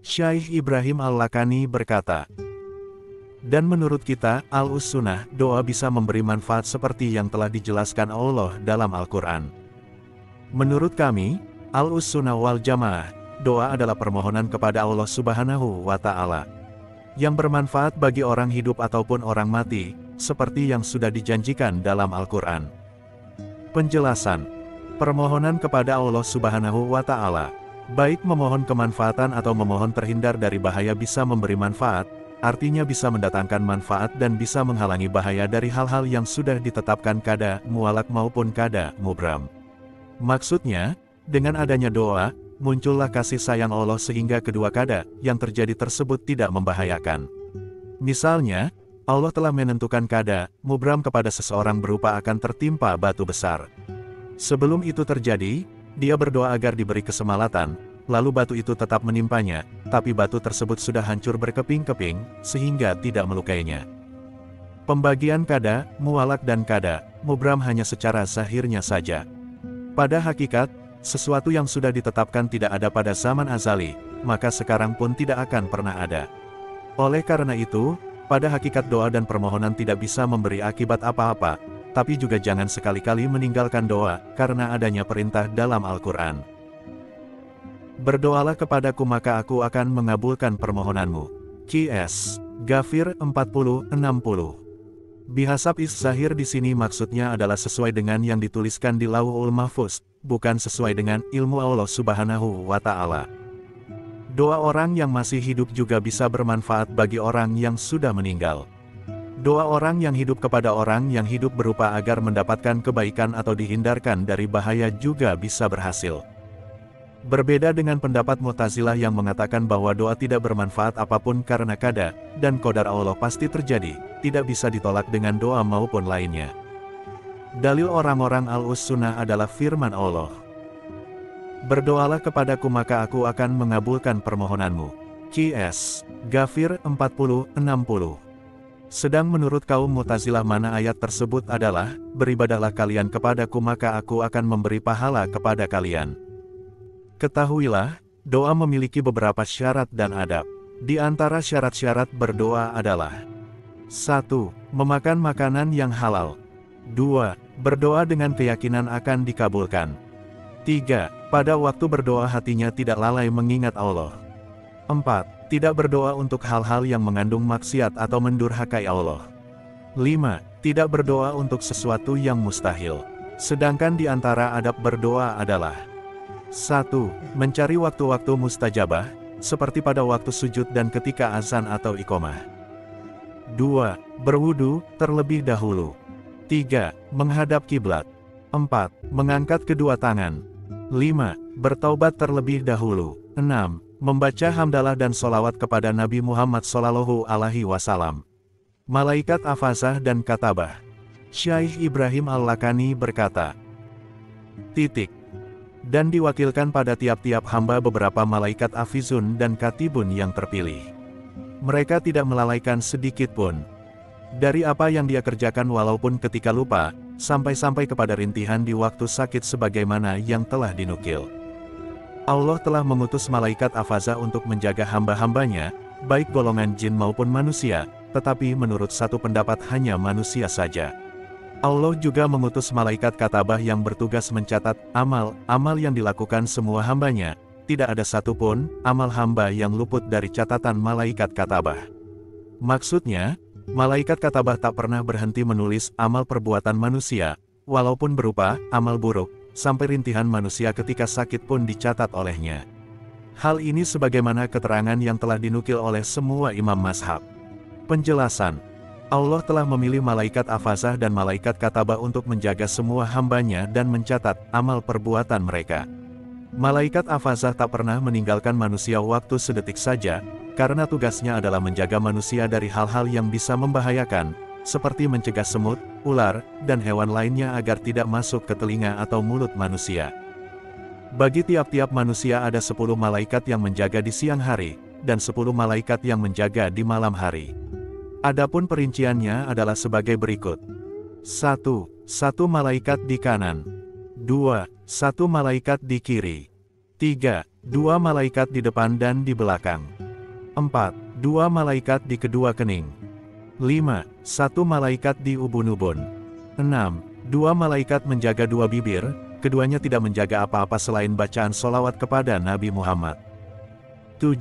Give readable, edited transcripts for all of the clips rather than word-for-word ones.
Syaikh Ibrahim Al-Lakani berkata, dan menurut kita, Al-Us-Sunnah, doa bisa memberi manfaat seperti yang telah dijelaskan Allah dalam Al-Quran. Menurut kami, Al-Us-Sunnah wal Jamaah, doa adalah permohonan kepada Allah Subhanahu wa Ta'ala, yang bermanfaat bagi orang hidup ataupun orang mati, seperti yang sudah dijanjikan dalam Al-Quran. Penjelasan: permohonan kepada Allah Subhanahu wa Ta'ala, baik memohon kemanfaatan atau memohon terhindar dari bahaya, bisa memberi manfaat, artinya bisa mendatangkan manfaat dan bisa menghalangi bahaya dari hal-hal yang sudah ditetapkan kada mu'allaq maupun kada mubram. Maksudnya, dengan adanya doa, muncullah kasih sayang Allah sehingga kedua kada yang terjadi tersebut tidak membahayakan. Misalnya, Allah telah menentukan kada mubram kepada seseorang berupa akan tertimpa batu besar. Sebelum itu terjadi, dia berdoa agar diberi keselamatan, lalu batu itu tetap menimpanya, tapi batu tersebut sudah hancur berkeping-keping, sehingga tidak melukainya. Pembagian kada mu'allaq dan kada mubram hanya secara zahirnya saja. Pada hakikat, sesuatu yang sudah ditetapkan tidak ada pada zaman azali, maka sekarang pun tidak akan pernah ada. Oleh karena itu, pada hakikat doa dan permohonan tidak bisa memberi akibat apa-apa, tapi juga jangan sekali-kali meninggalkan doa, karena adanya perintah dalam Al-Quran. Berdoalah kepadaku maka aku akan mengabulkan permohonanmu. Qs. Ghafir 40-60. Bihasab is-zahir di sini maksudnya adalah sesuai dengan yang dituliskan di Lauhul Mahfuz, bukan sesuai dengan ilmu Allah Subhanahu wa Ta'ala. Doa orang yang masih hidup juga bisa bermanfaat bagi orang yang sudah meninggal. Doa orang yang hidup kepada orang yang hidup berupa agar mendapatkan kebaikan atau dihindarkan dari bahaya juga bisa berhasil. Berbeda dengan pendapat Mu'tazilah yang mengatakan bahwa doa tidak bermanfaat apapun karena kada dan qadar Allah pasti terjadi, tidak bisa ditolak dengan doa maupun lainnya. Dalil orang-orang Al-Us-Sunnah adalah firman Allah. Berdoalah kepadaku maka aku akan mengabulkan permohonanmu. Qs. Ghafir 40-60. Sedang menurut kaum Mu'tazilah mana ayat tersebut adalah, beribadahlah kalian kepadaku maka aku akan memberi pahala kepada kalian. Ketahuilah, doa memiliki beberapa syarat dan adab. Di antara syarat-syarat berdoa adalah: 1. Memakan makanan yang halal. 2. Berdoa dengan keyakinan akan dikabulkan. 3. Pada waktu berdoa hatinya tidak lalai mengingat Allah. 4. Tidak berdoa untuk hal-hal yang mengandung maksiat atau mendurhakai Allah. 5. Tidak berdoa untuk sesuatu yang mustahil. Sedangkan di antara adab berdoa adalah: 1. Mencari waktu-waktu mustajabah, seperti pada waktu sujud dan ketika azan atau iqomah. 2. Berwudu terlebih dahulu. 3. Menghadap kiblat. 4. Mengangkat kedua tangan. 5. Bertaubat terlebih dahulu. 6. Membaca hamdalah dan solawat kepada Nabi Muhammad SAW. Malaikat Hafazah dan Katabah. Syaikh Ibrahim Al-Lakani berkata, dan diwakilkan pada tiap-tiap hamba beberapa malaikat hafizun dan katibun yang terpilih. Mereka tidak melalaikan sedikit pun dari apa yang dia kerjakan walaupun ketika lupa, sampai-sampai kepada rintihan di waktu sakit sebagaimana yang telah dinukil. Allah telah mengutus malaikat hafazah untuk menjaga hamba-hambanya, baik golongan jin maupun manusia, tetapi menurut satu pendapat hanya manusia saja. Allah juga mengutus malaikat katabah yang bertugas mencatat amal yang dilakukan semua hambanya. Tidak ada satupun amal hamba yang luput dari catatan malaikat katabah. Maksudnya, malaikat katabah tak pernah berhenti menulis amal perbuatan manusia, walaupun berupa amal buruk, sampai rintihan manusia ketika sakit pun dicatat olehnya. Hal ini sebagaimana keterangan yang telah dinukil oleh semua imam mazhab. Penjelasan: Allah telah memilih malaikat hafazah dan malaikat katabah untuk menjaga semua hambanya dan mencatat amal perbuatan mereka. Malaikat hafazah tak pernah meninggalkan manusia waktu sedetik saja, karena tugasnya adalah menjaga manusia dari hal-hal yang bisa membahayakan, seperti mencegah semut, ular, dan hewan lainnya agar tidak masuk ke telinga atau mulut manusia. Bagi tiap-tiap manusia ada 10 malaikat yang menjaga di siang hari, dan 10 malaikat yang menjaga di malam hari. Adapun perinciannya adalah sebagai berikut. 1. Satu malaikat di kanan. 2. Satu malaikat di kiri. 3. 2 malaikat di depan dan di belakang. 4. 2 malaikat di kedua kening. 5. 1 malaikat di ubun-ubun. 6. 2 malaikat menjaga 2 bibir, keduanya tidak menjaga apa-apa selain bacaan sholawat kepada Nabi Muhammad. 7.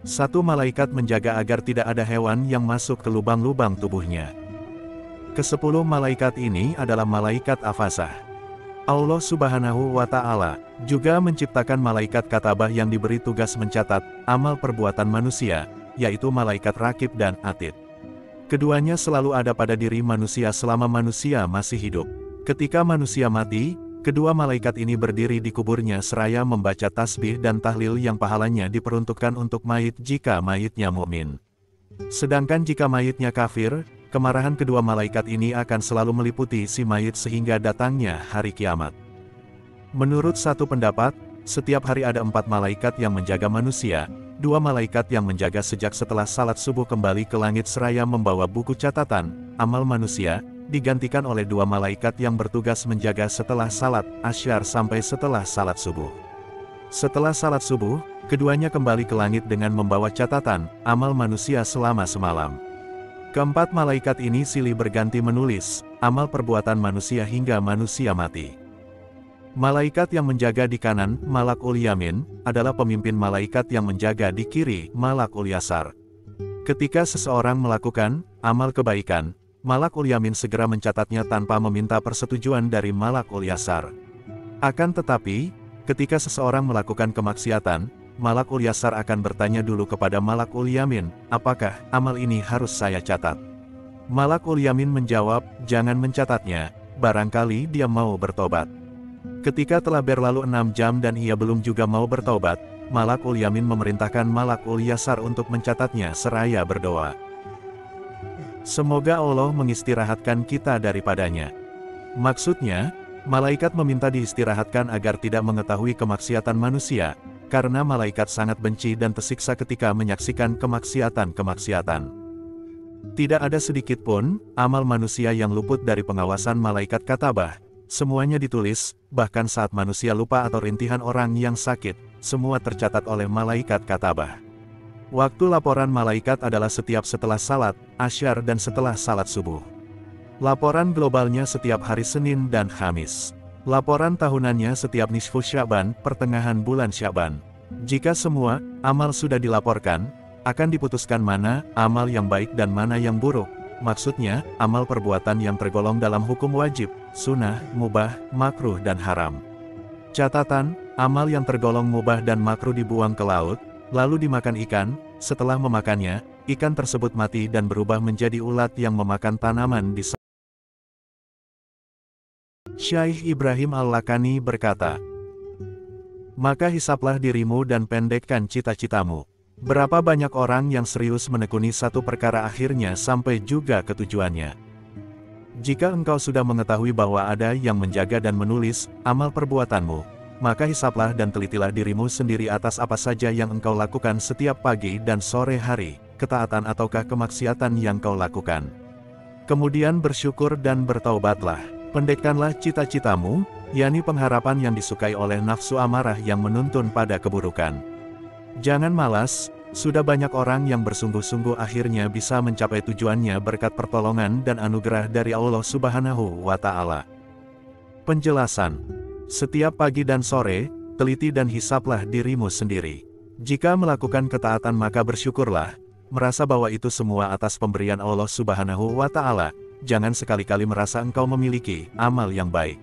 1 malaikat menjaga agar tidak ada hewan yang masuk ke lubang-lubang tubuhnya. Ke-10 malaikat ini adalah malaikat Afasah. Allah Subhanahu wa Ta'ala juga menciptakan malaikat katabah yang diberi tugas mencatat amal perbuatan manusia, yaitu malaikat Rakib dan Atid. Keduanya selalu ada pada diri manusia selama manusia masih hidup. Ketika manusia mati, kedua malaikat ini berdiri di kuburnya seraya membaca tasbih dan tahlil yang pahalanya diperuntukkan untuk mayit jika mayitnya mukmin. Sedangkan jika mayitnya kafir, kemarahan kedua malaikat ini akan selalu meliputi si mayit sehingga datangnya hari kiamat. Menurut satu pendapat, setiap hari ada 4 malaikat yang menjaga manusia, 2 malaikat yang menjaga sejak setelah salat subuh kembali ke langit seraya membawa buku catatan amal manusia, digantikan oleh 2 malaikat yang bertugas menjaga setelah salat asyar sampai setelah salat subuh. Setelah salat subuh, keduanya kembali ke langit dengan membawa catatan amal manusia selama semalam. Keempat malaikat ini silih berganti menulis amal perbuatan manusia hingga manusia mati. Malaikat yang menjaga di kanan, Malakul Yamin, adalah pemimpin malaikat yang menjaga di kiri, Malakul Yasar. Ketika seseorang melakukan amal kebaikan, Malakul Yamin segera mencatatnya tanpa meminta persetujuan dari Malakul Yasar. Akan tetapi, ketika seseorang melakukan kemaksiatan, Malakul Yasar akan bertanya dulu kepada Malakul Yamin, apakah amal ini harus saya catat? Malakul Yamin menjawab, jangan mencatatnya, barangkali dia mau bertobat. Ketika telah berlalu 6 jam dan ia belum juga mau bertobat, Malakul Yamin memerintahkan Malakul Yasar untuk mencatatnya seraya berdoa. Semoga Allah mengistirahatkan kita daripadanya. Maksudnya, malaikat meminta diistirahatkan agar tidak mengetahui kemaksiatan manusia, karena malaikat sangat benci dan tersiksa ketika menyaksikan kemaksiatan-kemaksiatan. Tidak ada sedikit pun amal manusia yang luput dari pengawasan malaikat katabah. Semuanya ditulis, bahkan saat manusia lupa atau rintihan orang yang sakit, semua tercatat oleh malaikat katabah. Waktu laporan malaikat adalah setiap setelah salat asyar dan setelah salat subuh. Laporan globalnya setiap hari Senin dan Khamis. Laporan tahunannya setiap nisfu Sya'ban, pertengahan bulan Sya'ban. Jika semua amal sudah dilaporkan, akan diputuskan mana amal yang baik dan mana yang buruk. Maksudnya, amal perbuatan yang tergolong dalam hukum wajib, sunnah, mubah, makruh dan haram. Catatan, amal yang tergolong mubah dan makruh dibuang ke laut, lalu dimakan ikan. Setelah memakannya, ikan tersebut mati dan berubah menjadi ulat yang memakan tanaman di sana. Syaikh Ibrahim Al-Lakani berkata, maka hisaplah dirimu dan pendekkan cita-citamu. Berapa banyak orang yang serius menekuni satu perkara akhirnya sampai juga ke tujuannya. Jika engkau sudah mengetahui bahwa ada yang menjaga dan menulis amal perbuatanmu, maka hisaplah dan telitilah dirimu sendiri atas apa saja yang engkau lakukan setiap pagi dan sore hari, ketaatan ataukah kemaksiatan yang kau lakukan. Kemudian bersyukur dan bertaubatlah. Pendekkanlah cita-citamu, yakni pengharapan yang disukai oleh nafsu amarah yang menuntun pada keburukan. Jangan malas, sudah banyak orang yang bersungguh-sungguh akhirnya bisa mencapai tujuannya berkat pertolongan dan anugerah dari Allah Subhanahu wa Ta'ala. Penjelasan: setiap pagi dan sore, teliti dan hisaplah dirimu sendiri. Jika melakukan ketaatan maka bersyukurlah, merasa bahwa itu semua atas pemberian Allah Subhanahu wa Ta'ala. Jangan sekali-kali merasa engkau memiliki amal yang baik.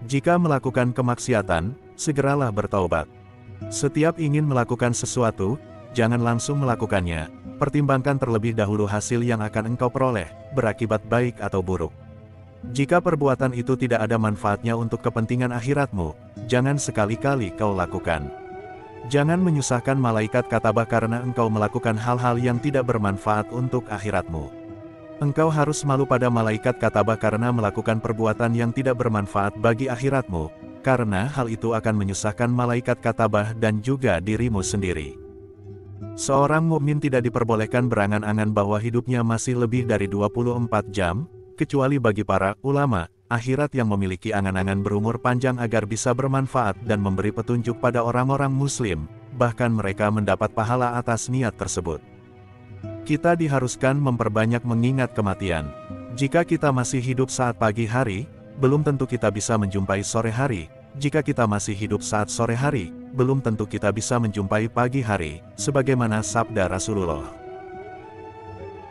Jika melakukan kemaksiatan, segeralah bertaubat. Setiap ingin melakukan sesuatu, jangan langsung melakukannya. Pertimbangkan terlebih dahulu hasil yang akan engkau peroleh, berakibat baik atau buruk. Jika perbuatan itu tidak ada manfaatnya untuk kepentingan akhiratmu, jangan sekali-kali kau lakukan. Jangan menyusahkan malaikat katabah karena engkau melakukan hal-hal yang tidak bermanfaat untuk akhiratmu. Engkau harus malu pada malaikat katabah karena melakukan perbuatan yang tidak bermanfaat bagi akhiratmu, karena hal itu akan menyusahkan malaikat katabah dan juga dirimu sendiri. Seorang mukmin tidak diperbolehkan berangan-angan bahwa hidupnya masih lebih dari 24 jam, kecuali bagi para ulama, akhirat yang memiliki angan-angan berumur panjang agar bisa bermanfaat dan memberi petunjuk pada orang-orang muslim, bahkan mereka mendapat pahala atas niat tersebut. Kita diharuskan memperbanyak mengingat kematian. Jika kita masih hidup saat pagi hari, belum tentu kita bisa menjumpai sore hari. Jika kita masih hidup saat sore hari, belum tentu kita bisa menjumpai pagi hari, sebagaimana sabda Rasulullah.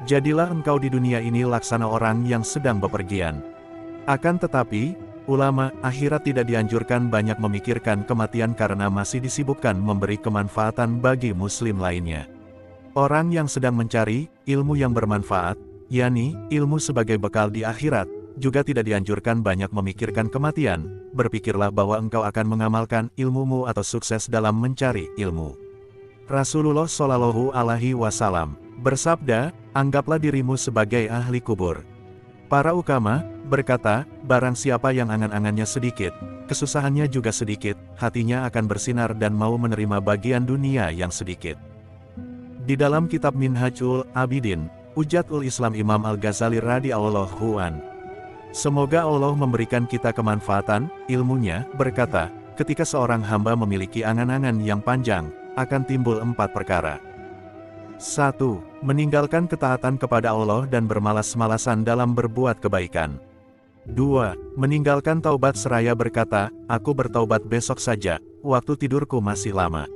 Jadilah engkau di dunia ini laksana orang yang sedang bepergian. Akan tetapi, ulama akhirat tidak dianjurkan banyak memikirkan kematian karena masih disibukkan memberi kemanfaatan bagi muslim lainnya. Orang yang sedang mencari ilmu yang bermanfaat, yakni ilmu sebagai bekal di akhirat, juga tidak dianjurkan banyak memikirkan kematian. Berpikirlah bahwa engkau akan mengamalkan ilmumu atau sukses dalam mencari ilmu. Rasulullah Shallallahu Alaihi Wasallam bersabda, anggaplah dirimu sebagai ahli kubur. Para ukama berkata, barang siapa yang angan-angannya sedikit, kesusahannya juga sedikit, hatinya akan bersinar dan mau menerima bagian dunia yang sedikit. Di dalam kitab Minhajul Abidin, Hujatul Islam Imam Al-Ghazali radhiyallahu an, semoga Allah memberikan kita kemanfaatan ilmunya, berkata, ketika seorang hamba memiliki angan-angan yang panjang, akan timbul 4 perkara. 1. Meninggalkan ketaatan kepada Allah dan bermalas-malasan dalam berbuat kebaikan. 2. Meninggalkan taubat seraya berkata, aku bertaubat besok saja, waktu tidurku masih lama.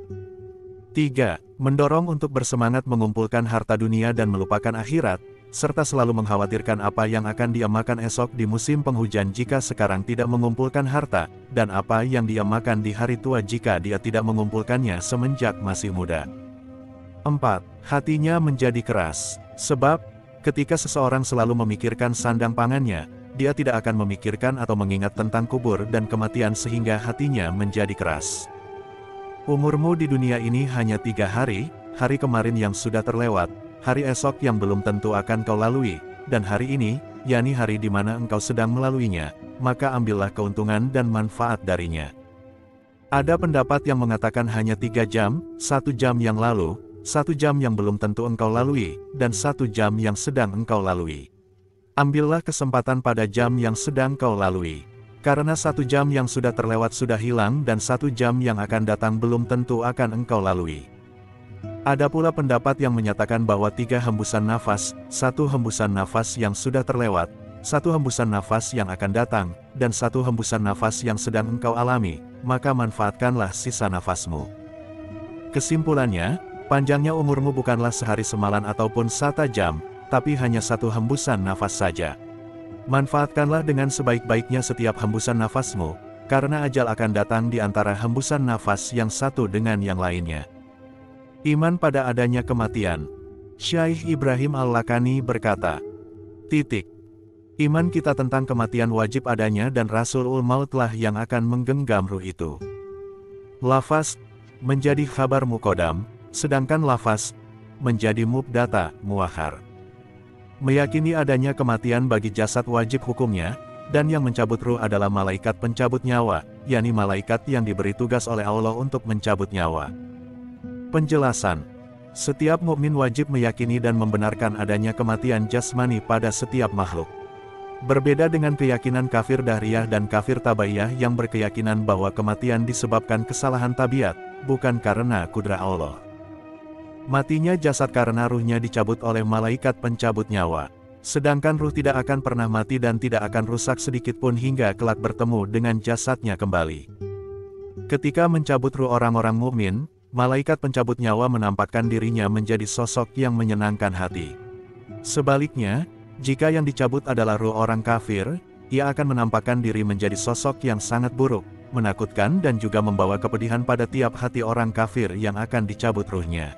3. Mendorong untuk bersemangat mengumpulkan harta dunia dan melupakan akhirat, serta selalu mengkhawatirkan apa yang akan dia makan esok di musim penghujan jika sekarang tidak mengumpulkan harta, dan apa yang dia makan di hari tua jika dia tidak mengumpulkannya semenjak masih muda. 4. Hatinya menjadi keras. Sebab, ketika seseorang selalu memikirkan sandang pangannya, dia tidak akan memikirkan atau mengingat tentang kubur dan kematian sehingga hatinya menjadi keras. Umurmu di dunia ini hanya 3 hari, hari kemarin yang sudah terlewat, hari esok yang belum tentu akan kau lalui, dan hari ini, yakni hari di mana engkau sedang melaluinya, maka ambillah keuntungan dan manfaat darinya. Ada pendapat yang mengatakan hanya 3 jam, 1 jam yang lalu, 1 jam yang belum tentu engkau lalui, dan 1 jam yang sedang engkau lalui. Ambillah kesempatan pada jam yang sedang kau lalui. Karena 1 jam yang sudah terlewat sudah hilang dan 1 jam yang akan datang belum tentu akan engkau lalui. Ada pula pendapat yang menyatakan bahwa 3 hembusan nafas, 1 hembusan nafas yang sudah terlewat, 1 hembusan nafas yang akan datang, dan 1 hembusan nafas yang sedang engkau alami, maka manfaatkanlah sisa nafasmu. Kesimpulannya, panjangnya umurmu bukanlah sehari semalam ataupun 1 jam, tapi hanya 1 hembusan nafas saja. Manfaatkanlah dengan sebaik-baiknya setiap hembusan nafasmu, karena ajal akan datang di antara hembusan nafas yang satu dengan yang lainnya. Iman pada adanya kematian. Syaikh Ibrahim Al-Lakani berkata, Iman kita tentang kematian wajib adanya dan Rasulul Mautlah yang akan menggenggam ruh itu. Lafaz menjadi khabar muqaddam, sedangkan lafaz menjadi mubtada muakhar. Meyakini adanya kematian bagi jasad wajib hukumnya, dan yang mencabut ruh adalah malaikat pencabut nyawa, yakni malaikat yang diberi tugas oleh Allah untuk mencabut nyawa. Penjelasan: setiap mukmin wajib meyakini dan membenarkan adanya kematian jasmani pada setiap makhluk. Berbeda dengan keyakinan kafir dahriyah dan kafir tabaiyah yang berkeyakinan bahwa kematian disebabkan kesalahan tabiat, bukan karena kudrah Allah. Matinya jasad karena ruhnya dicabut oleh malaikat pencabut nyawa. Sedangkan ruh tidak akan pernah mati dan tidak akan rusak sedikitpun hingga kelak bertemu dengan jasadnya kembali. Ketika mencabut ruh orang-orang mukmin, malaikat pencabut nyawa menampakkan dirinya menjadi sosok yang menyenangkan hati. Sebaliknya, jika yang dicabut adalah ruh orang kafir, ia akan menampakkan diri menjadi sosok yang sangat buruk, menakutkan dan juga membawa kepedihan pada tiap hati orang kafir yang akan dicabut ruhnya.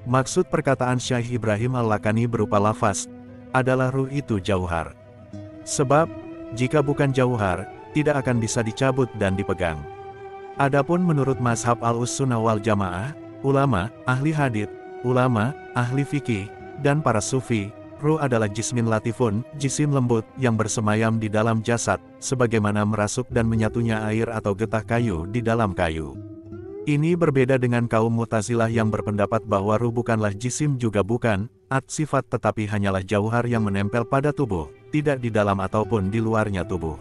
Maksud perkataan Syaikh Ibrahim Al-Lakani berupa lafaz, adalah ruh itu jauhar. Sebab, jika bukan jauhar, tidak akan bisa dicabut dan dipegang. Adapun menurut mazhab Al-Sunnah wal Jamaah, ulama, ahli hadits, ulama, ahli fikih, dan para sufi, ruh adalah jismin latifun, jisim lembut yang bersemayam di dalam jasad, sebagaimana merasuk dan menyatunya air atau getah kayu di dalam kayu. Ini berbeda dengan kaum Mu'tazilah yang berpendapat bahwa ruh bukanlah jisim juga bukan sifat tetapi hanyalah jauhar yang menempel pada tubuh, tidak di dalam ataupun di luarnya tubuh.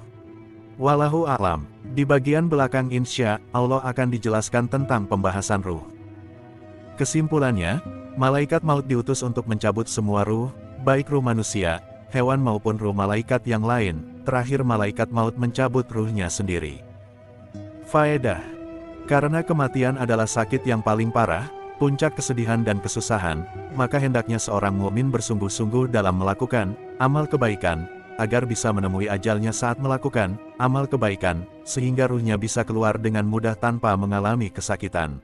Wallahu a'lam. Di bagian belakang insya Allah akan dijelaskan tentang pembahasan ruh. Kesimpulannya, malaikat maut diutus untuk mencabut semua ruh, baik ruh manusia, hewan maupun ruh malaikat yang lain. Terakhir malaikat maut mencabut ruhnya sendiri. Faedah. Karena kematian adalah sakit yang paling parah, puncak kesedihan dan kesusahan, maka hendaknya seorang mukmin bersungguh-sungguh dalam melakukan amal kebaikan, agar bisa menemui ajalnya saat melakukan amal kebaikan, sehingga ruhnya bisa keluar dengan mudah tanpa mengalami kesakitan.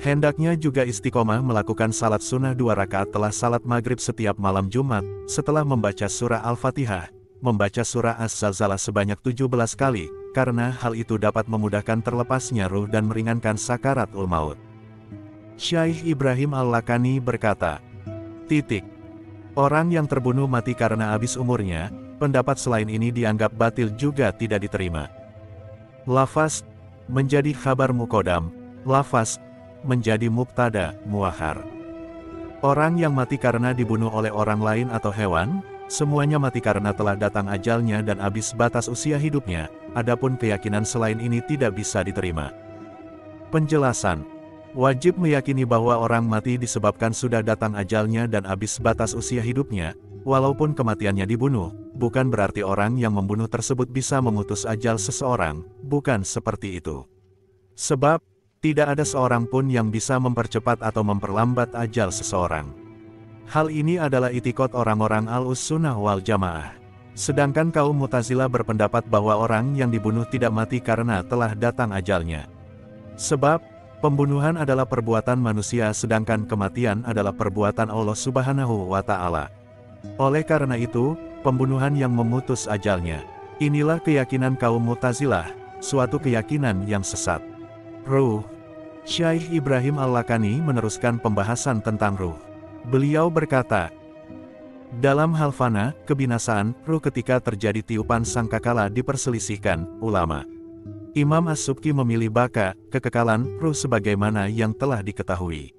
Hendaknya juga istiqomah melakukan salat sunnah 2 rakaat telah salat maghrib setiap malam Jumat, setelah membaca surah Al-Fatihah, membaca surah Az-Zalzalah sebanyak 17 kali, karena hal itu dapat memudahkan terlepasnya ruh dan meringankan sakaratul maut. Syaikh Ibrahim Al-Lakani berkata, Orang yang terbunuh mati karena habis umurnya, pendapat selain ini dianggap batil juga tidak diterima. Lafaz menjadi khabar muqaddam, lafaz menjadi mubtada muakhar. Orang yang mati karena dibunuh oleh orang lain atau hewan, semuanya mati karena telah datang ajalnya dan habis batas usia hidupnya, adapun keyakinan selain ini tidak bisa diterima. Penjelasan. Wajib meyakini bahwa orang mati disebabkan sudah datang ajalnya dan habis batas usia hidupnya, walaupun kematiannya dibunuh, bukan berarti orang yang membunuh tersebut bisa memutus ajal seseorang, bukan seperti itu. Sebab, tidak ada seorang pun yang bisa mempercepat atau memperlambat ajal seseorang. Hal ini adalah itikad orang-orang Ahlus-Sunnah wal Jamaah. Sedangkan kaum Mu'tazilah berpendapat bahwa orang yang dibunuh tidak mati karena telah datang ajalnya. Sebab, pembunuhan adalah perbuatan manusia sedangkan kematian adalah perbuatan Allah Subhanahu wa Ta'ala. Oleh karena itu, pembunuhan yang memutus ajalnya. Inilah keyakinan kaum Mu'tazilah, suatu keyakinan yang sesat. Ruh. Syaikh Ibrahim Al-Lakani meneruskan pembahasan tentang ruh. Beliau berkata, dalam hal fana, kebinasaan, ruh ketika terjadi tiupan sangkakala diperselisihkan ulama. Imam As-Subki memilih baka, kekekalan, ruh sebagaimana yang telah diketahui.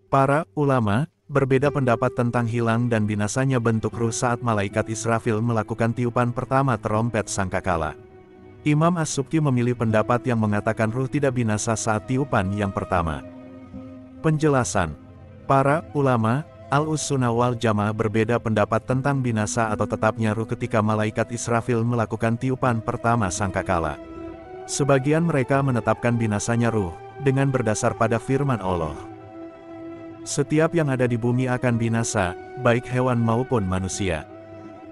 Para ulama berbeda pendapat tentang hilang dan binasanya bentuk ruh saat malaikat Israfil melakukan tiupan pertama terompet sangkakala. Imam As-Subki memilih pendapat yang mengatakan ruh tidak binasa saat tiupan yang pertama. Penjelasan. Para ulama Ahlus-Sunnah wal Jamaah berbeda pendapat tentang binasa atau tetapnya ruh ketika malaikat Israfil melakukan tiupan pertama sangkakala. Sebagian mereka menetapkan binasanya ruh, dengan berdasar pada firman Allah. Setiap yang ada di bumi akan binasa, baik hewan maupun manusia.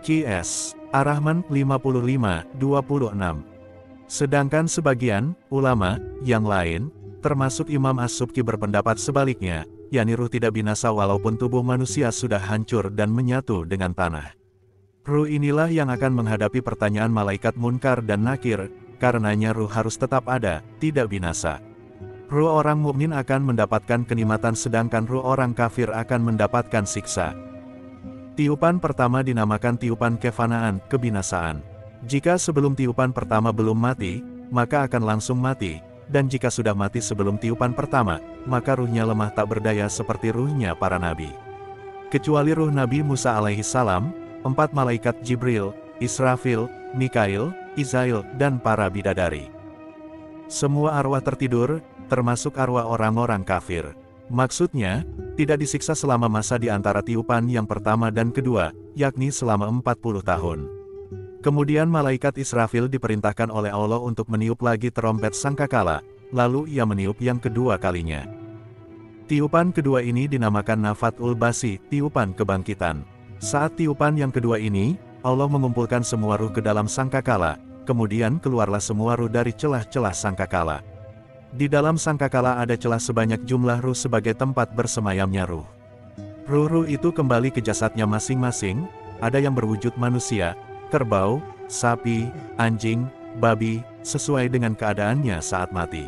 Qs. Ar-Rahman 55:26. Sedangkan sebagian ulama yang lain, termasuk Imam As-Subki berpendapat sebaliknya, yakni ruh tidak binasa walaupun tubuh manusia sudah hancur dan menyatu dengan tanah. Ruh inilah yang akan menghadapi pertanyaan malaikat Munkar dan Nakir, karenanya ruh harus tetap ada, tidak binasa. Ruh orang mukmin akan mendapatkan kenikmatan sedangkan ruh orang kafir akan mendapatkan siksa. Tiupan pertama dinamakan tiupan kefanaan, kebinasaan. Jika sebelum tiupan pertama belum mati, maka akan langsung mati, dan jika sudah mati sebelum tiupan pertama, maka ruhnya lemah tak berdaya seperti ruhnya para nabi. Kecuali ruh Nabi Musa alaihissalam, 4 malaikat Jibril, Israfil, Mikail, Izail, dan para bidadari. Semua arwah tertidur, termasuk arwah orang-orang kafir. Maksudnya, tidak disiksa selama masa di antara tiupan yang pertama dan kedua, yakni selama 40 tahun. Kemudian malaikat Israfil diperintahkan oleh Allah untuk meniup lagi terompet sangkakala, lalu ia meniup yang kedua kalinya. Tiupan kedua ini dinamakan Nafatul Basi, tiupan kebangkitan. Saat tiupan yang kedua ini, Allah mengumpulkan semua ruh ke dalam sangkakala, kemudian keluarlah semua ruh dari celah-celah sangkakala. Di dalam sangkakala ada celah sebanyak jumlah ruh sebagai tempat bersemayamnya ruh. Ruh-ruh itu kembali ke jasadnya masing-masing, ada yang berwujud manusia, kerbau, sapi, anjing, babi, sesuai dengan keadaannya saat mati.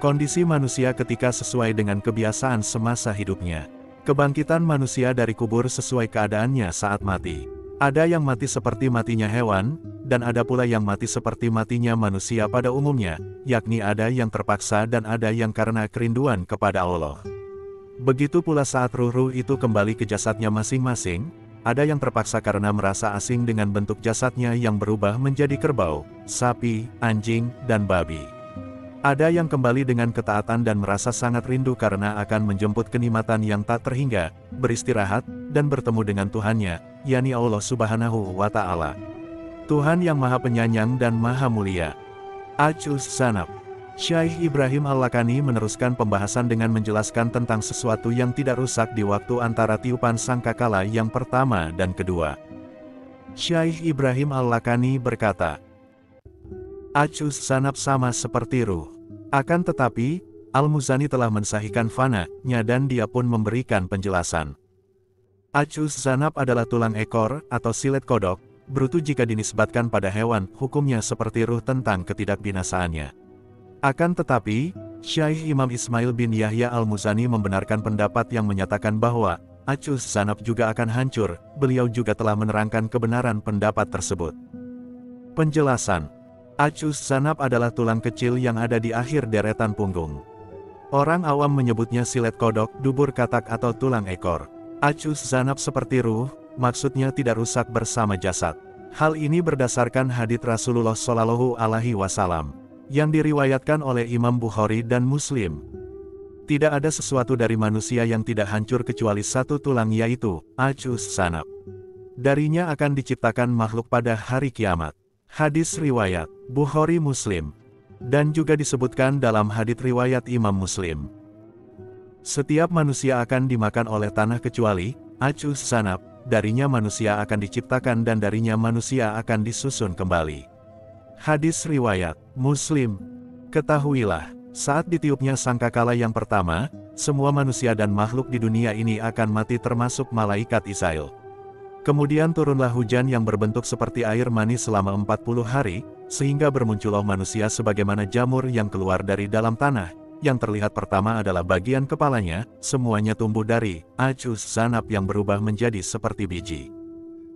Kondisi manusia ketika sesuai dengan kebiasaan semasa hidupnya. Kebangkitan manusia dari kubur sesuai keadaannya saat mati. Ada yang mati seperti matinya hewan, dan ada pula yang mati seperti matinya manusia pada umumnya, yakni ada yang terpaksa dan ada yang karena kerinduan kepada Allah. Begitu pula saat ruh-ruh itu kembali ke jasadnya masing-masing, ada yang terpaksa karena merasa asing dengan bentuk jasadnya yang berubah menjadi kerbau, sapi, anjing, dan babi. Ada yang kembali dengan ketaatan dan merasa sangat rindu karena akan menjemput kenikmatan yang tak terhingga, beristirahat, dan bertemu dengan Tuhannya, yakni Allah Subhanahu wa Ta'ala. Tuhan yang Maha Penyayang dan Maha Mulia. Acuz Zanab. Syekh Ibrahim Al-Lakani meneruskan pembahasan dengan menjelaskan tentang sesuatu yang tidak rusak di waktu antara tiupan sangkakala yang pertama dan kedua. Syekh Ibrahim Al-Lakani berkata, Acuz Zanab sama seperti ruh. Akan tetapi, Al-Muzani telah mensahihkan fana-nya dan dia pun memberikan penjelasan. Acuz Zanab adalah tulang ekor atau silet kodok, brutu jika dinisbatkan pada hewan, hukumnya seperti ruh tentang ketidakbinasaannya. Akan tetapi, Syekh Imam Ismail bin Yahya Al-Muzani membenarkan pendapat yang menyatakan bahwa Acuz Zanab juga akan hancur. Beliau juga telah menerangkan kebenaran pendapat tersebut. Penjelasan. Acuz Zanab adalah tulang kecil yang ada di akhir deretan punggung. Orang awam menyebutnya silet kodok, dubur katak atau tulang ekor. Acuz Zanab seperti ruh, maksudnya tidak rusak bersama jasad. Hal ini berdasarkan hadits Rasulullah Shallallahu Alaihi Wasallam yang diriwayatkan oleh Imam Bukhari dan Muslim. Tidak ada sesuatu dari manusia yang tidak hancur kecuali satu tulang, yaitu Acuz Zanab. Darinya akan diciptakan makhluk pada hari kiamat. Hadis riwayat Bukhari Muslim. Dan juga disebutkan dalam hadits riwayat Imam Muslim. Setiap manusia akan dimakan oleh tanah kecuali Acuz Zanab. Darinya manusia akan diciptakan dan darinya manusia akan disusun kembali. Hadis riwayat Muslim. Ketahuilah, saat ditiupnya sangkakala yang pertama, semua manusia dan makhluk di dunia ini akan mati termasuk malaikat Israel. Kemudian turunlah hujan yang berbentuk seperti air mani selama 40 hari, sehingga bermuncullah manusia sebagaimana jamur yang keluar dari dalam tanah. Yang terlihat pertama adalah bagian kepalanya, semuanya tumbuh dari Acuz Zanab yang berubah menjadi seperti biji.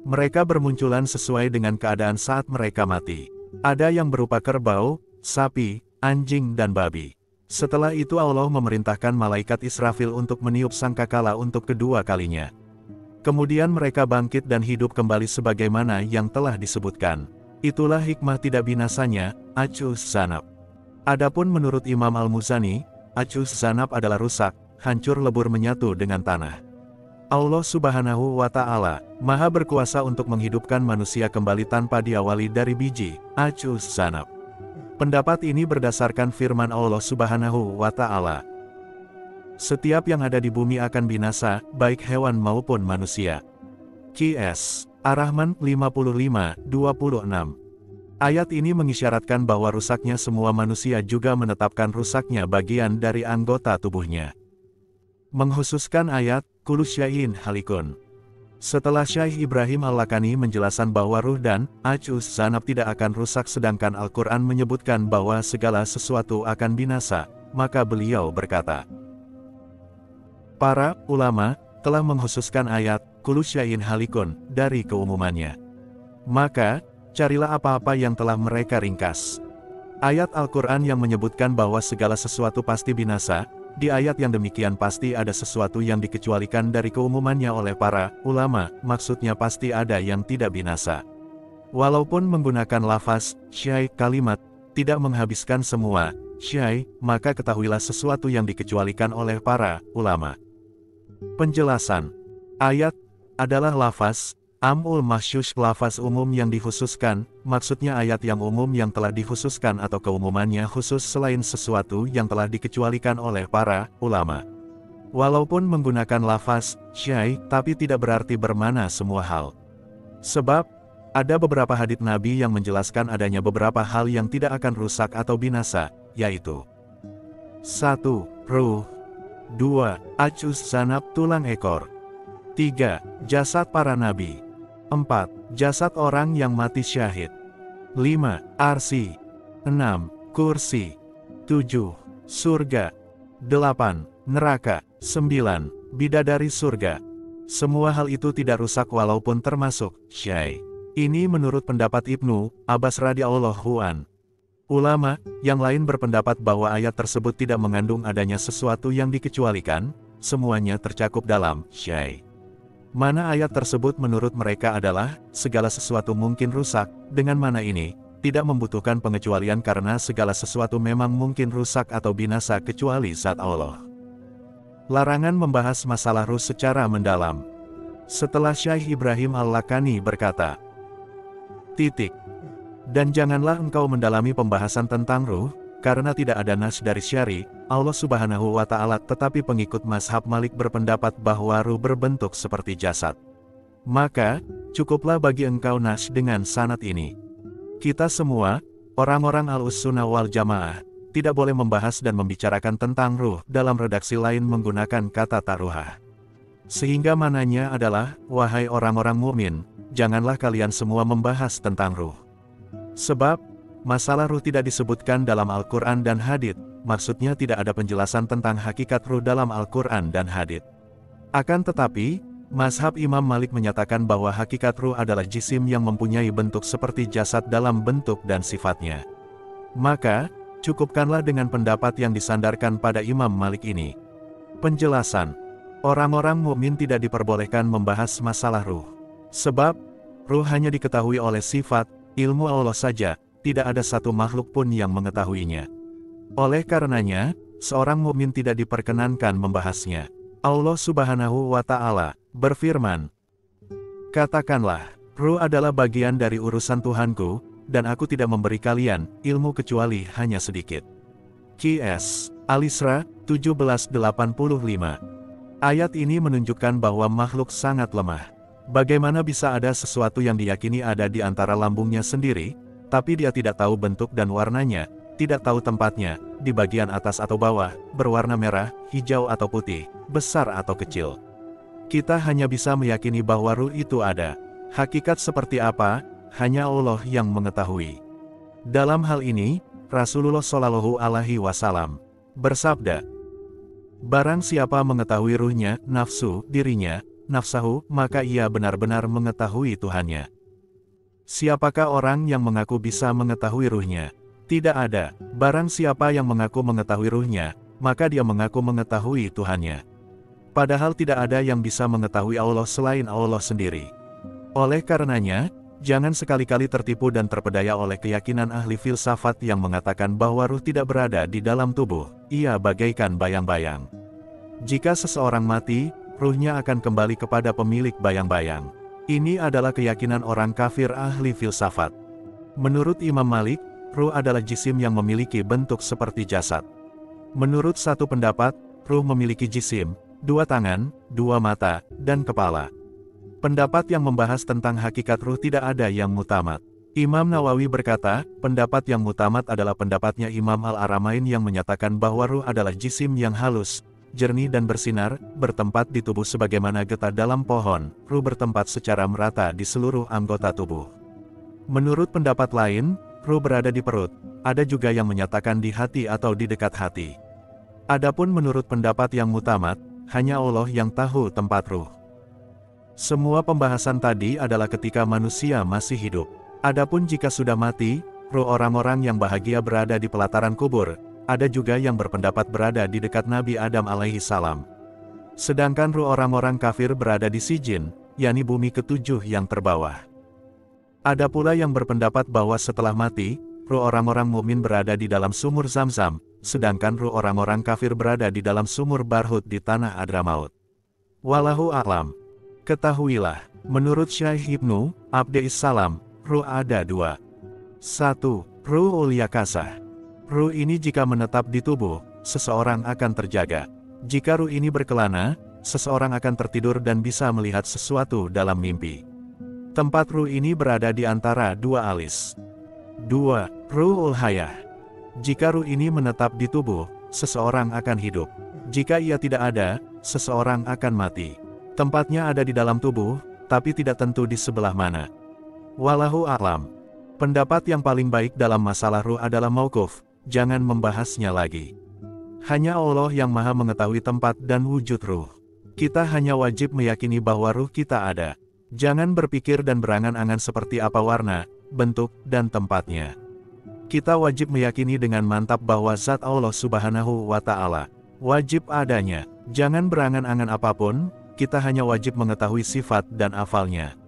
Mereka bermunculan sesuai dengan keadaan saat mereka mati. Ada yang berupa kerbau, sapi, anjing dan babi. Setelah itu Allah memerintahkan malaikat Israfil untuk meniup sangkakala untuk kedua kalinya. Kemudian mereka bangkit dan hidup kembali sebagaimana yang telah disebutkan. Itulah hikmah tidak binasanya Acuz Zanab. Adapun menurut Imam Al-Muzani, Acuz Zanab adalah rusak, hancur lebur menyatu dengan tanah. Allah Subhanahu wa Ta'ala Maha berkuasa untuk menghidupkan manusia kembali tanpa diawali dari biji Acuz Zanab. Pendapat ini berdasarkan firman Allah Subhanahu wa Ta'ala. Setiap yang ada di bumi akan binasa, baik hewan maupun manusia. Qs. Ar-Rahman 55:26. Ayat ini mengisyaratkan bahwa rusaknya semua manusia juga menetapkan rusaknya bagian dari anggota tubuhnya. Menghususkan ayat Kullu syai'in halikun. Setelah Syekh Ibrahim Al-Lakani menjelaskan bahwa ruh dan Acuz Zanab tidak akan rusak sedangkan Al-Quran menyebutkan bahwa segala sesuatu akan binasa, maka beliau berkata, para ulama telah menghususkan ayat Kullu syai'in halikun dari keumumannya. Maka, carilah apa-apa yang telah mereka ringkas. Ayat Al-Quran yang menyebutkan bahwa segala sesuatu pasti binasa, di ayat yang demikian pasti ada sesuatu yang dikecualikan dari keumumannya oleh para ulama, maksudnya pasti ada yang tidak binasa. Walaupun menggunakan lafaz syai kalimat, tidak menghabiskan semua syai, maka ketahuilah sesuatu yang dikecualikan oleh para ulama. Penjelasan. Ayat adalah lafaz amul makhsus, lafaz umum yang dikhususkan, maksudnya ayat yang umum yang telah dikhususkan atau keumumannya khusus selain sesuatu yang telah dikecualikan oleh para ulama. Walaupun menggunakan lafaz syai, tapi tidak berarti bermana semua hal. Sebab, ada beberapa hadits Nabi yang menjelaskan adanya beberapa hal yang tidak akan rusak atau binasa, yaitu 1. Ruh. 2. Acuz Zanab tulang ekor. 3. Jasad para nabi. 4. Jasad orang yang mati syahid. 5. Arsy. 6. Kursi. 7. Surga. 8. Neraka. 9. Bidadari surga. Semua hal itu tidak rusak walaupun termasuk syai. Ini menurut pendapat Ibnu Abbas radhiyallahu an. Ulama yang lain berpendapat bahwa ayat tersebut tidak mengandung adanya sesuatu yang dikecualikan, semuanya tercakup dalam syai. Mana ayat tersebut menurut mereka adalah, segala sesuatu mungkin rusak, dengan mana ini, tidak membutuhkan pengecualian karena segala sesuatu memang mungkin rusak atau binasa kecuali zat Allah. Larangan membahas masalah ruh secara mendalam. Setelah Syekh Ibrahim Al-Lakani berkata, dan janganlah engkau mendalami pembahasan tentang ruh, karena tidak ada nas dari syari, Allah Subhanahu wa Ta'ala, tetapi pengikut mazhab Malik berpendapat bahwa ruh berbentuk seperti jasad. Maka, cukuplah bagi engkau nas dengan sanad ini. Kita semua, orang-orang Ahlus-Sunnah wal Jamaah, tidak boleh membahas dan membicarakan tentang ruh dalam redaksi lain menggunakan kata taruhah. Sehingga mananya adalah, wahai orang-orang mukmin, janganlah kalian semua membahas tentang ruh. Sebab, masalah ruh tidak disebutkan dalam Al-Quran dan Hadits, maksudnya tidak ada penjelasan tentang hakikat ruh dalam Al-Quran dan Hadits. Akan tetapi, mazhab Imam Malik menyatakan bahwa hakikat ruh adalah jisim yang mempunyai bentuk seperti jasad dalam bentuk dan sifatnya. Maka, cukupkanlah dengan pendapat yang disandarkan pada Imam Malik ini. Penjelasan: orang-orang mukmin tidak diperbolehkan membahas masalah ruh. Sebab, ruh hanya diketahui oleh sifat, ilmu Allah saja, tidak ada satu makhluk pun yang mengetahuinya. Oleh karenanya, seorang mukmin tidak diperkenankan membahasnya. Allah Subhanahu wa Ta'ala berfirman, katakanlah, ruh adalah bagian dari urusan Tuhanku, dan aku tidak memberi kalian ilmu kecuali hanya sedikit. Qs. Al-Isra 1785. Ayat ini menunjukkan bahwa makhluk sangat lemah. Bagaimana bisa ada sesuatu yang diyakini ada di antara lambungnya sendiri, tapi dia tidak tahu bentuk dan warnanya, tidak tahu tempatnya, di bagian atas atau bawah, berwarna merah, hijau atau putih, besar atau kecil. Kita hanya bisa meyakini bahwa ruh itu ada. Hakikat seperti apa, hanya Allah yang mengetahui. Dalam hal ini, Rasulullah Shallallahu Alaihi Wasallam bersabda, barang siapa mengetahui ruhnya, nafsu, dirinya, nafsahu, maka ia benar-benar mengetahui Tuhannya. Siapakah orang yang mengaku bisa mengetahui ruhnya? Tidak ada. Barang siapa yang mengaku mengetahui ruhnya, maka dia mengaku mengetahui Tuhannya. Padahal tidak ada yang bisa mengetahui Allah selain Allah sendiri. Oleh karenanya, jangan sekali-kali tertipu dan terpedaya oleh keyakinan ahli filsafat yang mengatakan bahwa ruh tidak berada di dalam tubuh, ia bagaikan bayang-bayang. Jika seseorang mati, ruhnya akan kembali kepada pemilik bayang-bayang. Ini adalah keyakinan orang kafir ahli filsafat. Menurut Imam Malik, ruh adalah jisim yang memiliki bentuk seperti jasad. Menurut satu pendapat, ruh memiliki jisim, 2 tangan, 2 mata, dan kepala. Pendapat yang membahas tentang hakikat ruh tidak ada yang mutamat. Imam Nawawi berkata, pendapat yang mutamat adalah pendapatnya Imam Al-Aramain yang menyatakan bahwa ruh adalah jisim yang halus, jernih dan bersinar, bertempat di tubuh sebagaimana getah dalam pohon, ruh bertempat secara merata di seluruh anggota tubuh. Menurut pendapat lain, ruh berada di perut, ada juga yang menyatakan di hati atau di dekat hati. Adapun menurut pendapat yang mutamat, hanya Allah yang tahu tempat ruh. Semua pembahasan tadi adalah ketika manusia masih hidup. Adapun jika sudah mati, ruh orang-orang yang bahagia berada di pelataran kubur. Ada juga yang berpendapat berada di dekat Nabi Adam alaihi salam. Sedangkan ruh orang-orang kafir berada di Sijin, yakni bumi ketujuh yang terbawah. Ada pula yang berpendapat bahwa setelah mati, ruh orang-orang mukmin berada di dalam sumur Zam-Zam, sedangkan ruh orang-orang kafir berada di dalam sumur Barhut di tanah Adramaut. Wallahu a'lam. Ketahuilah, menurut Syekh Ibnu Abdis Salam, ruh ada 2. 1. Ruh ul yakasah. Ruh ini jika menetap di tubuh, seseorang akan terjaga. Jika ruh ini berkelana, seseorang akan tertidur dan bisa melihat sesuatu dalam mimpi. Tempat ruh ini berada di antara 2 alis. 2. Ruh ul hayah. Jika ruh ini menetap di tubuh, seseorang akan hidup. Jika ia tidak ada, seseorang akan mati. Tempatnya ada di dalam tubuh, tapi tidak tentu di sebelah mana. Wallahu a'lam. Pendapat yang paling baik dalam masalah ruh adalah mauquf. Jangan membahasnya lagi. Hanya Allah yang maha mengetahui tempat dan wujud ruh. Kita hanya wajib meyakini bahwa ruh kita ada. Jangan berpikir dan berangan-angan seperti apa warna, bentuk, dan tempatnya. Kita wajib meyakini dengan mantap bahwa zat Allah Subhanahu wa Ta'ala wajib adanya. Jangan berangan-angan apapun, kita hanya wajib mengetahui sifat dan afalnya.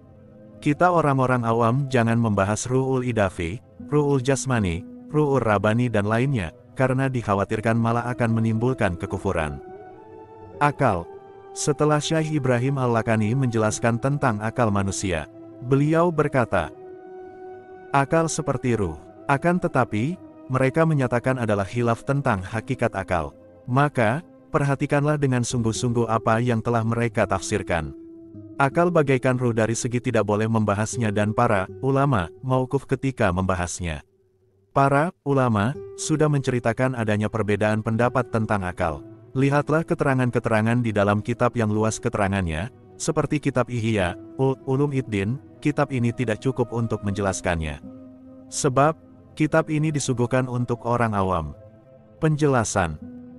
Kita orang-orang awam jangan membahas ruhul idafi, ruhul jasmani, ruhul rabani dan lainnya, karena dikhawatirkan malah akan menimbulkan kekufuran. Akal. Setelah Syekh Ibrahim Al-Lakani menjelaskan tentang akal manusia, beliau berkata, akal seperti ruh. Akan tetapi, mereka menyatakan adalah khilaf tentang hakikat akal. Maka, perhatikanlah dengan sungguh-sungguh apa yang telah mereka tafsirkan. Akal bagaikan ruh dari segi tidak boleh membahasnya dan para ulama mauquf ketika membahasnya. Para ulama sudah menceritakan adanya perbedaan pendapat tentang akal. Lihatlah keterangan-keterangan di dalam kitab yang luas keterangannya, seperti kitab Ihya Ulumuddin. Kitab ini tidak cukup untuk menjelaskannya. Sebab, kitab ini disuguhkan untuk orang awam. Penjelasan.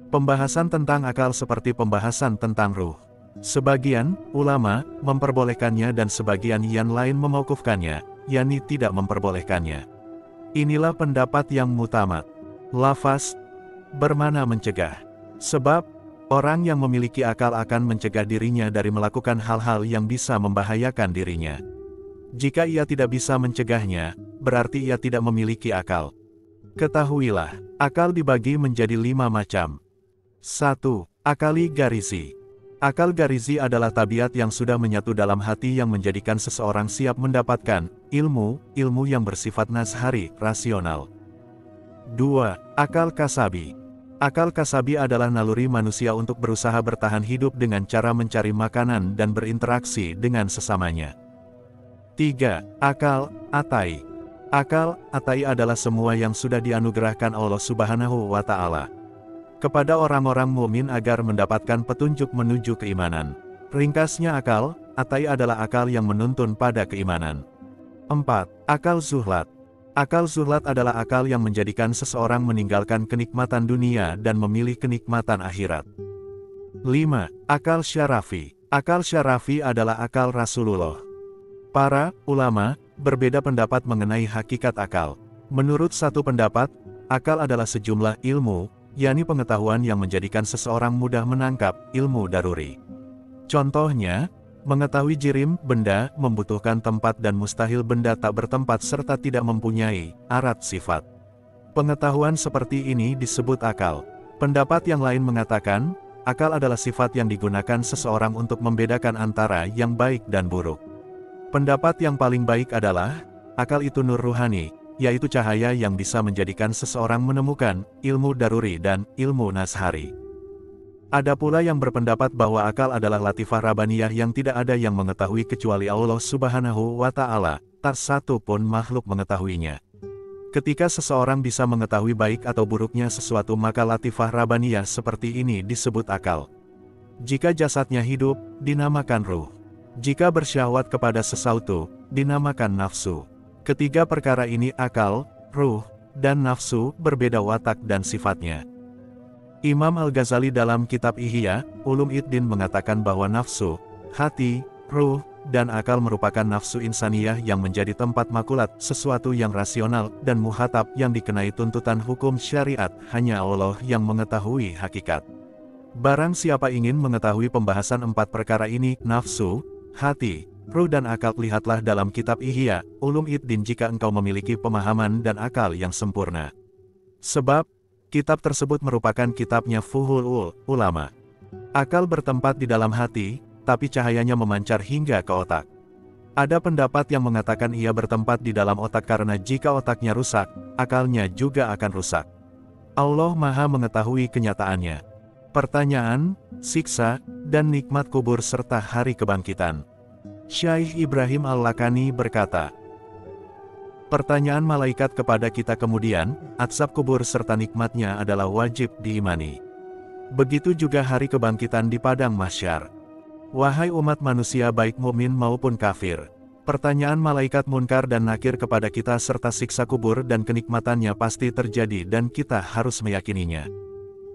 Pembahasan tentang akal seperti pembahasan tentang ruh. Sebagian ulama memperbolehkannya dan sebagian yang lain memauqufkannya, yakni tidak memperbolehkannya. Inilah pendapat yang mutamat. Lafaz bermana mencegah. Sebab, orang yang memiliki akal akan mencegah dirinya dari melakukan hal-hal yang bisa membahayakan dirinya. Jika ia tidak bisa mencegahnya, berarti ia tidak memiliki akal. Ketahuilah, akal dibagi menjadi 5 macam. 1. Akali garizi. Akal garizi adalah tabiat yang sudah menyatu dalam hati yang menjadikan seseorang siap mendapatkan ilmu yang bersifat nashari, rasional. 2. Akal kasabi. Akal kasabi adalah naluri manusia untuk berusaha bertahan hidup dengan cara mencari makanan dan berinteraksi dengan sesamanya. 3. Akal atai. Akal atai adalah semua yang sudah dianugerahkan Allah Subhanahu wa Ta'ala kepada orang-orang mukmin agar mendapatkan petunjuk menuju keimanan. Ringkasnya akal atai adalah akal yang menuntun pada keimanan. 4. Akal zuhlat. Akal zuhlat adalah akal yang menjadikan seseorang meninggalkan kenikmatan dunia dan memilih kenikmatan akhirat. 5. Akal syarafi. Akal syarafi adalah akal Rasulullah. Para ulama berbeda pendapat mengenai hakikat akal. Menurut satu pendapat, akal adalah sejumlah ilmu, yakni pengetahuan yang menjadikan seseorang mudah menangkap ilmu daruri. Contohnya, mengetahui jirim benda membutuhkan tempat dan mustahil benda tak bertempat serta tidak mempunyai arat sifat. Pengetahuan seperti ini disebut akal. Pendapat yang lain mengatakan, akal adalah sifat yang digunakan seseorang untuk membedakan antara yang baik dan buruk. Pendapat yang paling baik adalah, akal itu nur ruhani, yaitu cahaya yang bisa menjadikan seseorang menemukan ilmu daruri dan ilmu nashari. Ada pula yang berpendapat bahwa akal adalah latifah rabaniyah yang tidak ada yang mengetahui kecuali Allah Subhanahu wa Ta'ala, tak satu pun makhluk mengetahuinya. Ketika seseorang bisa mengetahui baik atau buruknya sesuatu maka latifah rabaniyah seperti ini disebut akal. Jika jasadnya hidup, dinamakan ruh. Jika bersyahwat kepada sesuatu, dinamakan nafsu. Ketiga perkara ini akal, ruh, dan nafsu berbeda watak dan sifatnya. Imam Al-Ghazali dalam kitab Ihya Ulumuddin mengatakan bahwa nafsu, hati, ruh, dan akal merupakan nafsu insaniyah yang menjadi tempat makulat, sesuatu yang rasional dan muhatab yang dikenai tuntutan hukum syariat, hanya Allah yang mengetahui hakikat. Barang siapa ingin mengetahui pembahasan 4 perkara ini, nafsu, hati, ruh dan akal, lihatlah dalam kitab Ihya Ulumuddin jika engkau memiliki pemahaman dan akal yang sempurna. Sebab, kitab tersebut merupakan kitabnya Fuhul Ulama. Akal bertempat di dalam hati, tapi cahayanya memancar hingga ke otak. Ada pendapat yang mengatakan ia bertempat di dalam otak karena jika otaknya rusak, akalnya juga akan rusak. Allah Maha mengetahui kenyataannya. Pertanyaan, siksa, dan nikmat kubur serta hari kebangkitan. Syekh Ibrahim Al-Lakani berkata, pertanyaan malaikat kepada kita kemudian, azab kubur serta nikmatnya adalah wajib diimani. Begitu juga hari kebangkitan di padang mahsyar. Wahai umat manusia baik mukmin maupun kafir, pertanyaan malaikat munkar dan nakir kepada kita serta siksa kubur dan kenikmatannya pasti terjadi dan kita harus meyakininya.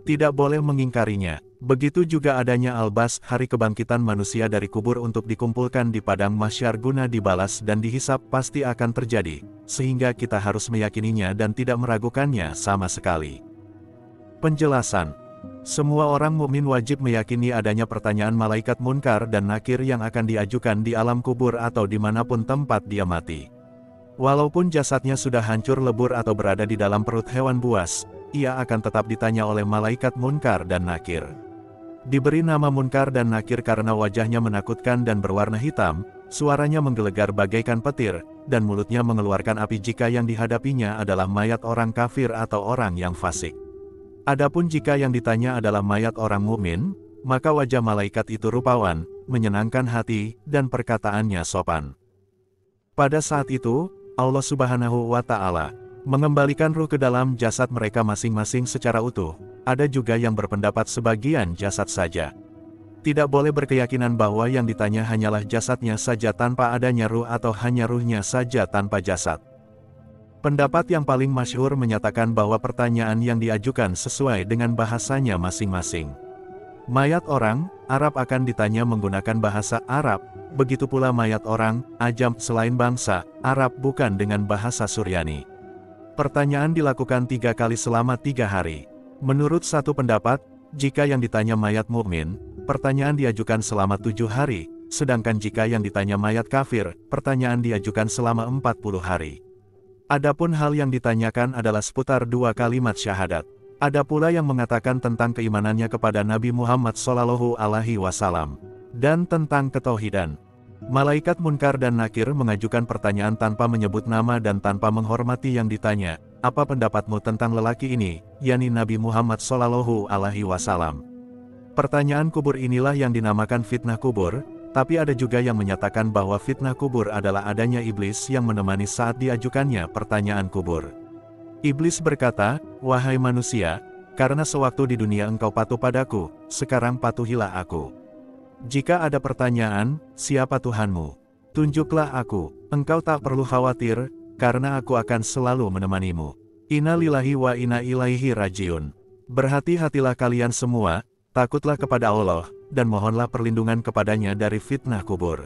Tidak boleh mengingkarinya. Begitu juga adanya albas, hari kebangkitan manusia dari kubur untuk dikumpulkan di padang mahsyar guna dibalas dan dihisap pasti akan terjadi, sehingga kita harus meyakininya dan tidak meragukannya sama sekali. Penjelasan. Semua orang mukmin wajib meyakini adanya pertanyaan malaikat munkar dan nakir yang akan diajukan di alam kubur atau dimanapun tempat dia mati. Walaupun jasadnya sudah hancur lebur atau berada di dalam perut hewan buas, ia akan tetap ditanya oleh malaikat munkar dan nakir. Diberi nama munkar dan nakir karena wajahnya menakutkan dan berwarna hitam, suaranya menggelegar bagaikan petir, dan mulutnya mengeluarkan api jika yang dihadapinya adalah mayat orang kafir atau orang yang fasik. Adapun jika yang ditanya adalah mayat orang mukmin, maka wajah malaikat itu rupawan, menyenangkan hati, dan perkataannya sopan. Pada saat itu, Allah Subhanahu wa Ta'ala mengembalikan ruh ke dalam jasad mereka masing-masing secara utuh. Ada juga yang berpendapat sebagian jasad saja. Tidak boleh berkeyakinan bahwa yang ditanya hanyalah jasadnya saja tanpa adanya ruh atau hanya ruhnya saja tanpa jasad. Pendapat yang paling masyhur menyatakan bahwa pertanyaan yang diajukan sesuai dengan bahasanya masing-masing. Mayat orang Arab akan ditanya menggunakan bahasa Arab, begitu pula mayat orang Ajam selain bangsa Arab bukan dengan bahasa Suryani. Pertanyaan dilakukan 3 kali selama 3 hari. Menurut satu pendapat, jika yang ditanya mayat mukmin, pertanyaan diajukan selama 7 hari, sedangkan jika yang ditanya mayat kafir, pertanyaan diajukan selama 40 hari. Adapun hal yang ditanyakan adalah seputar 2 kalimat syahadat. Ada pula yang mengatakan tentang keimanannya kepada Nabi Muhammad SAW, dan tentang ketauhidan. Malaikat munkar dan nakir mengajukan pertanyaan tanpa menyebut nama dan tanpa menghormati yang ditanya. Apa pendapatmu tentang lelaki ini, yakni Nabi Muhammad SAW? Pertanyaan kubur inilah yang dinamakan fitnah kubur. Tapi ada juga yang menyatakan bahwa fitnah kubur adalah adanya iblis yang menemani saat diajukannya pertanyaan kubur. Iblis berkata, "Wahai manusia, karena sewaktu di dunia engkau patuh padaku, sekarang patuhilah aku. Jika ada pertanyaan, siapa Tuhanmu? Tunjuklah aku, engkau tak perlu khawatir, karena aku akan selalu menemanimu. Inna lillahi wa inna ilaihi rajiun." Berhati-hatilah kalian semua, takutlah kepada Allah, dan mohonlah perlindungan kepadanya dari fitnah kubur.